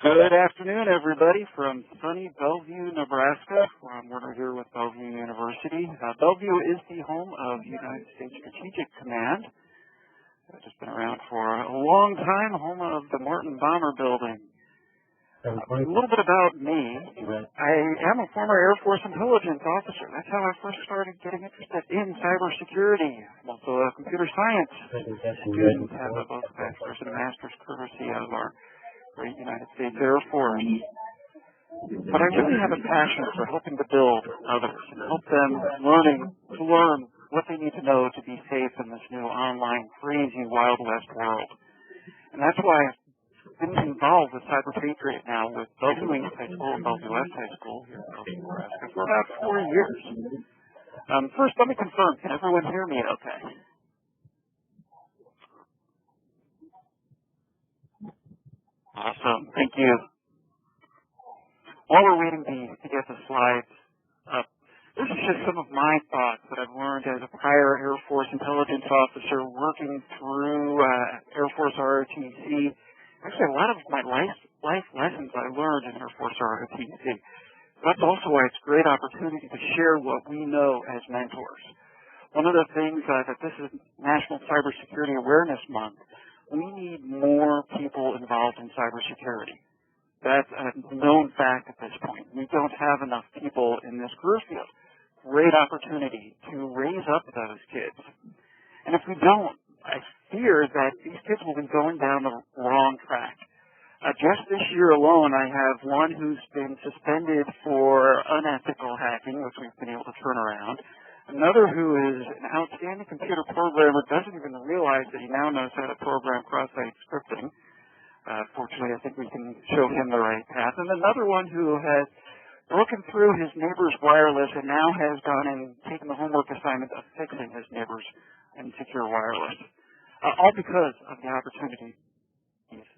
Good afternoon, everybody, from sunny Bellevue, Nebraska. I'm Woerner here with Bellevue University. Bellevue is the home of the United States Strategic Command. It's been around for a long time, home of the Martin Bomber Building. A little bit about me. I am a former Air Force intelligence officer. That's how I first started getting interested in cybersecurity. I'm also a computer science student, have both a bachelor's and a master's courtesy of our great United States Air Force. But I really have a passion for helping to build others and help them to learn what they need to know to be safe in this new online, crazy, Wild West world. And that's why I've been involved with CyberPatriot now with Bellevue High School and Bellevue West High School here in Bellevue, Nebraska for about 4 years. First, let me confirm, can everyone hear me okay? Awesome. Thank you. While we're waiting to get the slides up, this is just some of my thoughts that I've learned as a prior Air Force intelligence officer working through Air Force ROTC. Actually, a lot of my life lessons I learned in Air Force ROTC. That's also why it's a great opportunity to share what we know as mentors. One of the things that this is National Cybersecurity Awareness Month, we need more people involved in cybersecurity. That's a known fact at this point. We don't have enough people in this career field. Great opportunity to raise up those kids. And if we don't, I fear that these kids will be going down the wrong track. Just this year alone, I have one who's been suspended for unethical hacking, which we've been able to turn around. Another who is an outstanding computer programmer doesn't even realize that he now knows how to program cross-site scripting. Fortunately, I think we can show him the right path. And another one who has broken through his neighbor's wireless and now has gone and taken the homework assignment of fixing his neighbor's insecure wireless. All because of the opportunity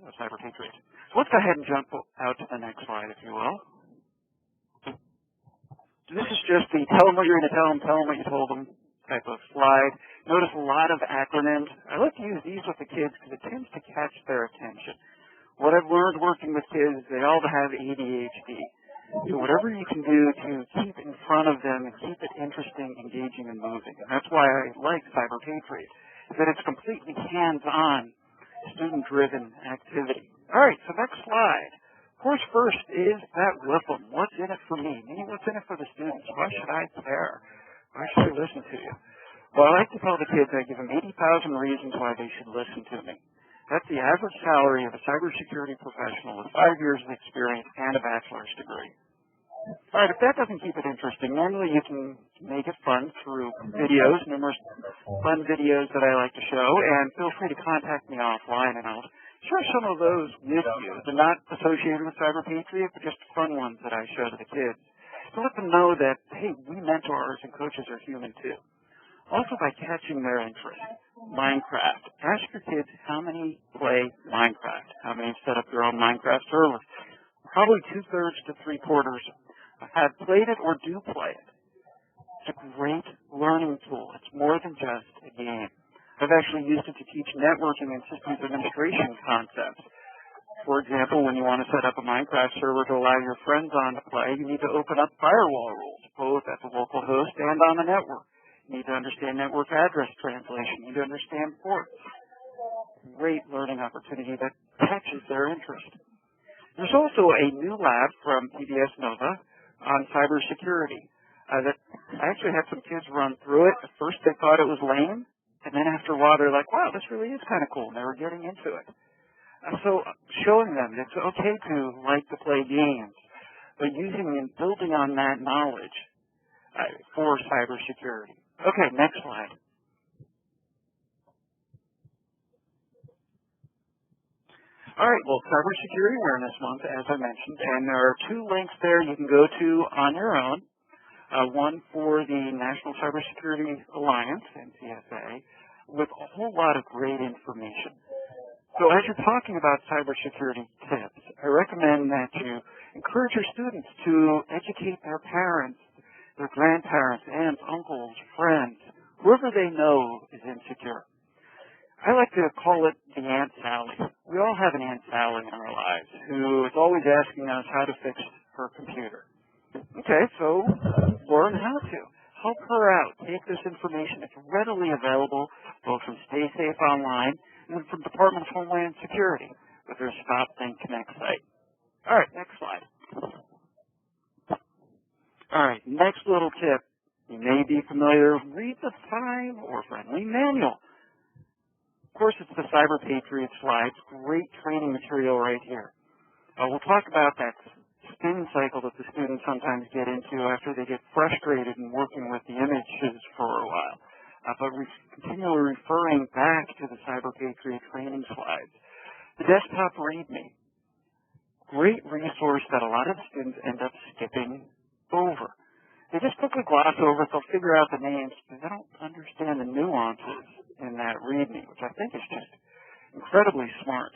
of CyberPatriot. So let's go ahead and jump out to the next slide, if you will. This is just the tell them what you're going to tell them what you told them type of slide. Notice a lot of acronyms. I like to use these with the kids because it tends to catch their attention. What I've learned working with kids, they all have ADHD. So whatever you can do to keep in front of them and keep it interesting, engaging, and moving. And that's why I like CyberPatriot, is that it's completely hands-on, student-driven activity. All right, so next slide. Course first is that WIEM. What's in it for me? Meaning, what's in it for the students? Why should I care? Why should I listen to you? Well, I like to tell the kids I give them 80,000 reasons why they should listen to me. That's the average salary of a cybersecurity professional with 5 years of experience and a bachelor's degree. All right, if that doesn't keep it interesting, normally you can make it fun through videos, numerous fun videos that I like to show, and feel free to contact me offline and I'll share some of those with you. They're not associated with CyberPatriot, but just fun ones that I show to the kids. To let them know that, hey, we mentors and coaches are human too. Also by catching their interest. Minecraft. Ask your kids how many play Minecraft. How many set up their own Minecraft servers. Probably 2/3 to 3/4 have played it or do play it. It's a great learning tool. It's more than just a game. I've actually used it to teach networking and systems administration concepts. For example, when you want to set up a Minecraft server to allow your friends on to play, you need to open up firewall rules, both at the local host and on the network. You need to understand network address translation. You need to understand ports. Great learning opportunity that catches their interest. There's also a new lab from PBS Nova on cybersecurity. That I actually had some kids run through it. At first they thought it was lame. And then after a while, they're like, wow, this really is kind of cool. And they were getting into it. So showing them it's okay to like to play games, but using and building on that knowledge for cybersecurity. Okay, next slide. All right, well, Cybersecurity Awareness Month, as I mentioned, and there are 2 links there you can go to on your own. One for the National Cybersecurity Alliance, NCSA, with a whole lot of great information. So as you're talking about cybersecurity tips, I recommend that you encourage your students to educate their parents, their grandparents, aunts, uncles, friends, whoever they know is insecure. I like to call it the Aunt Sally. We all have an Aunt Sally in our lives who is always asking us how to fix her computer. Okay, so learn how to. Help her out. Take this information. It's readily available both from Stay Safe Online and from Department of Homeland Security with their Stop Think Connect site. All right, next slide. All right, next little tip. You may be familiar. Read the time or friendly manual. Of course, it's the CyberPatriot slides. Great training material right here. We'll talk about that spin cycle that the students sometimes get into after they get frustrated in working with the images for a while. But we're continually referring back to the CyberPatriot training slides. The desktop README. Great resource that a lot of students end up skipping over. They just quickly gloss over it. They'll figure out the names, but they don't understand the nuances in that README, which I think is just incredibly smart.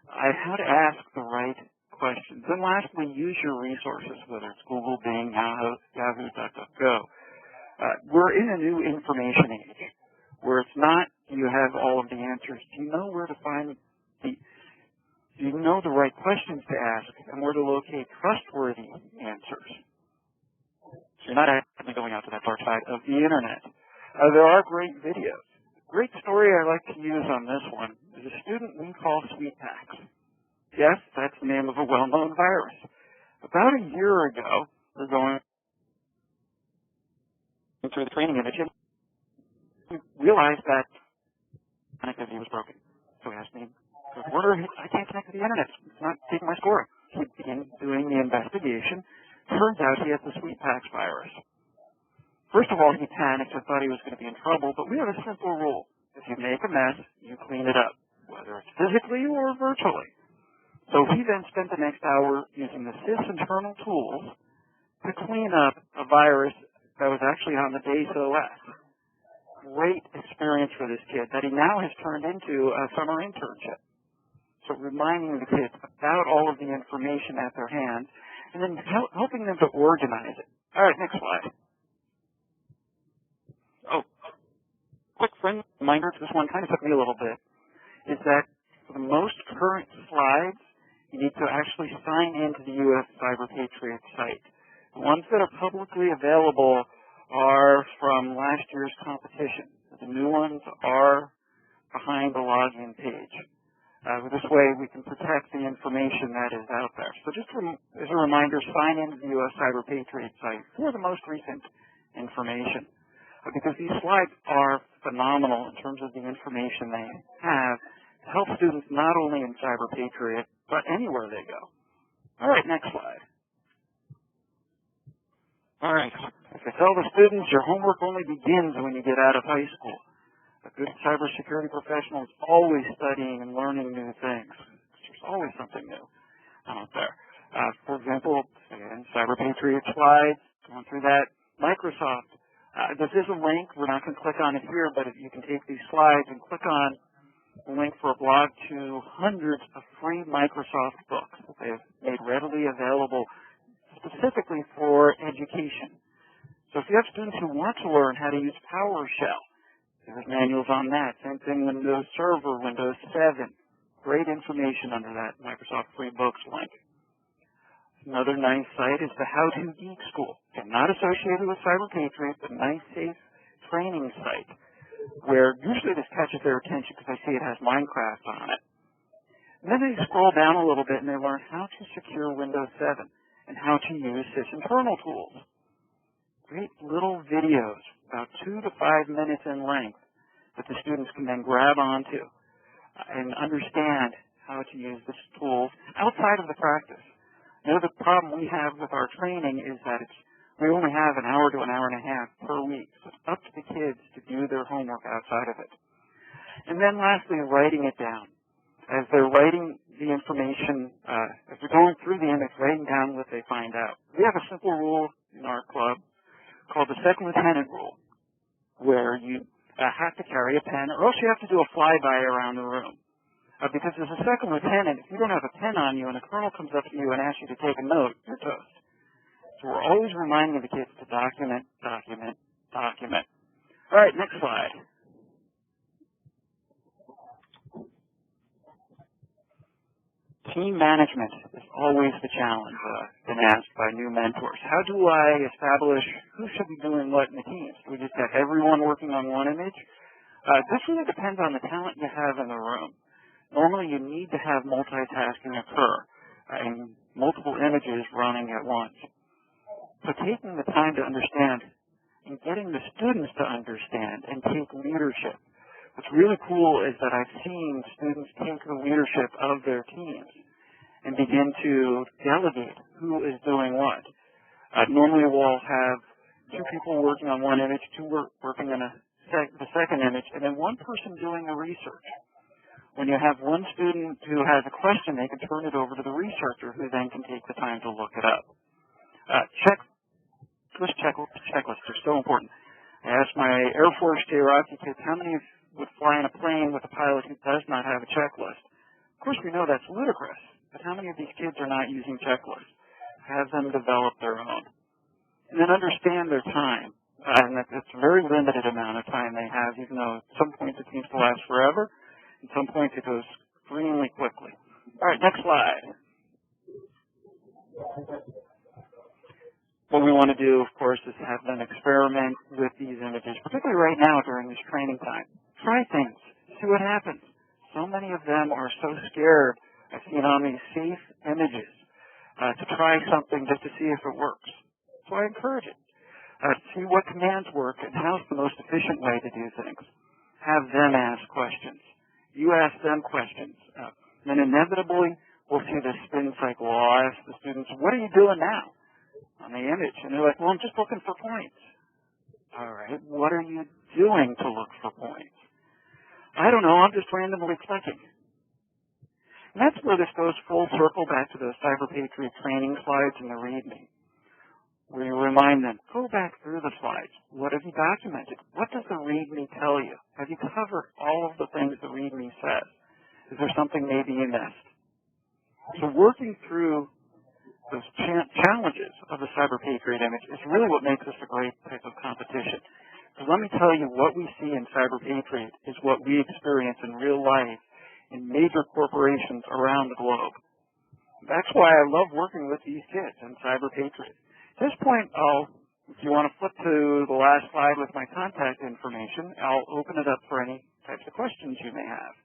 How to ask the right questions. And lastly, use your resources, whether it's Google, Bing, Yahoo, DuckDuckGo. We're in a new information age where it's not you have all of the answers. Do you know where to find do you know the right questions to ask and where to locate trustworthy answers? So you're not actually going out to that dark side of the internet. There are great videos. Great story I like to use on this one is a student we call SweetPacks. Yes, that's the name of a well-known virus. About a year ago, we're going through the training image and we realized that connectivity was broken. So he asked me, Woerner, I can't connect to the internet. It's not taking my score. He began doing the investigation. Turns out he has the SweetPacks virus. First of all, he panicked and thought he was going to be in trouble, but we have a simple rule. If you make a mess, you clean it up, whether it's physically or virtually. So he then spent the next hour using the sysinternal tools to clean up a virus that was actually on the base OS. Great experience for this kid that he now has turned into a summer internship. So reminding the kids about all of the information at their hands and then helping them to organize it. All right, next slide. Oh, quick friendly reminder, this one kind of took me a little bit, is that for the most current slides, you need to actually sign into the U.S. CyberPatriot site. The ones that are publicly available are from last year's competition. The new ones are behind the login page. This way we can protect the information that is out there. So just as a reminder, sign into the U.S. CyberPatriot site for the most recent information. Because these slides are phenomenal in terms of the information they have to help students not only in CyberPatriot, but anywhere they go. All right, next slide. All right. As I tell the students, your homework only begins when you get out of high school. A good cybersecurity professional is always studying and learning new things. There's always something new out there. For example, again, CyberPatriot slides, going through that. Microsoft. This is a link. We're not going to click on it here, but if you can take these slides and click on the link for a blog to hundreds of free Microsoft books that they've made readily available specifically for education. So if you have students who want to learn how to use PowerShell, there's manuals on that. Same thing, Windows Server, Windows 7. Great information under that Microsoft Free Books link. Another nice site is the How To Geek School. Again, not associated with CyberPatriot, but nice, safe training site where usually this catches their attention because I see it has Minecraft on it. And then they scroll down a little bit and they learn how to secure Windows 7 and how to use sysinternal tools. Great little videos, about 2 to 5 minutes in length, that the students can then grab onto and understand how to use these tools outside of the practice. You know, the problem we have with our training is that we only have an hour to an hour and a half per week. So it's up to the kids to do their homework outside of it. And then lastly, writing it down. As they're writing the information, as they're going through the image, writing down what they find out. We have a simple rule in our club called the second lieutenant rule, where you have to carry a pen, or else you have to do a flyby around the room. Because as a second lieutenant, if you don't have a pen on you and a colonel comes up to you and asks you to take a note, you're toast. So we're always reminding the kids to document, document, document. All right, next slide. Team management is always the challenge been asked by new mentors. How do I establish who should be doing what in the teams? Do we just have everyone working on one image? This really depends on the talent you have in the room. Normally you need to have multitasking occur and multiple images running at once. So taking the time to understand and getting the students to understand and take leadership. What's really cool is that I've seen students take the leadership of their teams and begin to delegate who is doing what. Normally we'll have two people working on one image, two working on the second image, and then one person doing the research. When you have one student who has a question, they can turn it over to the researcher who then can take the time to look it up. Checklists are so important. I asked my Air Force JROTC kids, how many would fly in a plane with a pilot who does not have a checklist? Of course, we know that's ludicrous, but how many of these kids are not using checklists? Have them develop their own. And then understand their time. And it's a very limited amount of time they have, even though at some points it seems to last forever, and some points it goes extremely quickly. All right, next slide. What we want to do, of course, is have them experiment with these images, particularly right now during this training time. Try things. See what happens. So many of them are so scared of seeing on these safe images to try something just to see if it works. So I encourage it. See what commands work and how's the most efficient way to do things. Have them ask questions. You ask them questions. Then inevitably, we'll see this spin cycle. I'll ask the students, what are you doing now on the image? And they're like, well, I'm just looking for points. All right, what are you doing to look for points? I don't know, I'm just randomly clicking. And that's where this goes full circle back to those CyberPatriot training slides in the README, where you remind them, go back through the slides. What have you documented? What does the README tell you? Have you covered all of the things the README says? Is there something maybe you missed? So working through those challenges of the CyberPatriot image is really what makes this a great type of competition. So let me tell you, what we see in CyberPatriot is what we experience in real life in major corporations around the globe. That's why I love working with these kids in CyberPatriot. At this point, if you want to flip to the last slide with my contact information, I'll open it up for any types of questions you may have.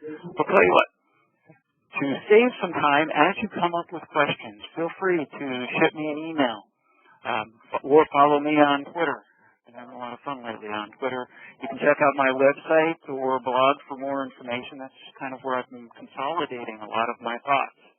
I'll tell you what, to save some time, as you come up with questions, feel free to ship me an email or follow me on Twitter. I'm having a lot of fun lately on Twitter. You can check out my website or blog for more information. That's just kind of where I've been consolidating a lot of my thoughts.